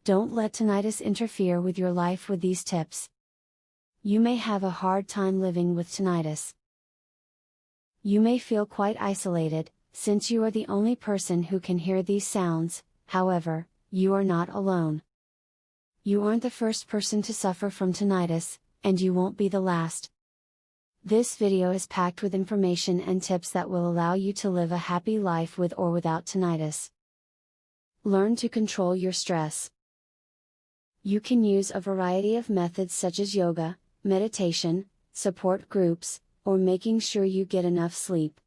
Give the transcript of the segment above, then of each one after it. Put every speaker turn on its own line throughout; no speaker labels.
Don't let tinnitus interfere with your life with these tips. You may have a hard time living with tinnitus. You may feel quite isolated, since you are the only person who can hear these sounds. However, you are not alone. You aren't the first person to suffer from tinnitus, and you won't be the last. This video is packed with information and tips that will allow you to live a happy life with or without tinnitus. Learn to control your stress. You can use a variety of methods such as yoga, meditation, support groups, or making sure you get enough sleep.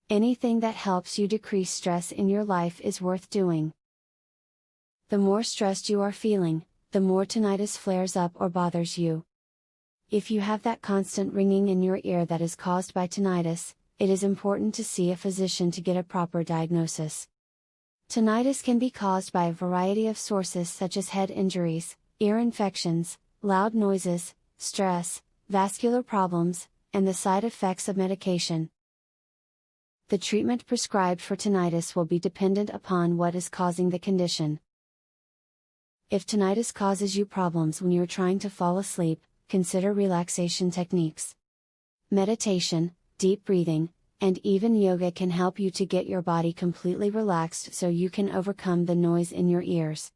Anything that helps you decrease stress in your life is worth doing. The more stressed you are feeling, the more tinnitus flares up or bothers you. If you have that constant ringing in your ear that is caused by tinnitus, it is important to see a physician to get a proper diagnosis. Tinnitus can be caused by a variety of sources such as head injuries, ear infections, loud noises, stress, vascular problems, and the side effects of medication. The treatment prescribed for tinnitus will be dependent upon what is causing the condition. If tinnitus causes you problems when you're trying to fall asleep, consider relaxation techniques. Meditation, deep breathing, and even yoga can help you to get your body completely relaxed so you can overcome the noise in your ears.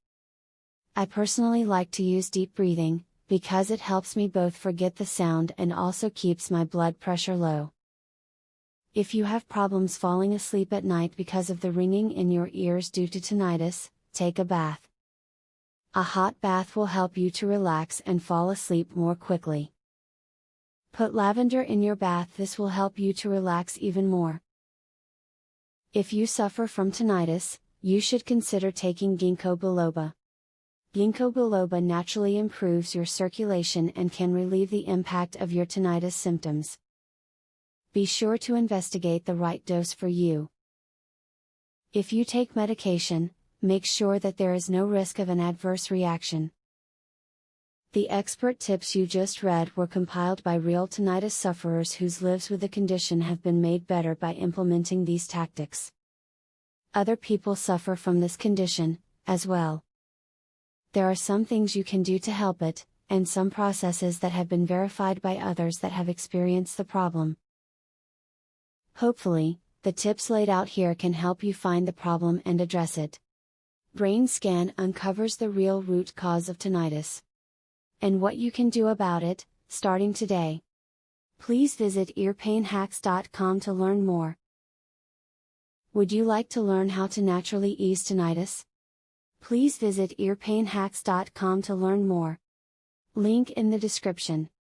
I personally like to use deep breathing, because it helps me both forget the sound and also keeps my blood pressure low. If you have problems falling asleep at night because of the ringing in your ears due to tinnitus, take a bath. A hot bath will help you to relax and fall asleep more quickly. Put lavender in your bath. This will help you to relax even more. If you suffer from tinnitus, you should consider taking ginkgo biloba. Ginkgo biloba naturally improves your circulation and can relieve the impact of your tinnitus symptoms. Be sure to investigate the right dose for you. If you take medication, make sure that there is no risk of an adverse reaction. The expert tips you just read were compiled by real tinnitus sufferers whose lives with the condition have been made better by implementing these tactics. Other people suffer from this condition, as well. There are some things you can do to help it, and some processes that have been verified by others that have experienced the problem. Hopefully, the tips laid out here can help you find the problem and address it. Brain scan uncovers the real root cause of tinnitus and what you can do about it, starting today. Please visit earpainhacks.com to learn more. Would you like to learn how to naturally ease tinnitus? Please visit earpainhacks.com to learn more. Link in the description.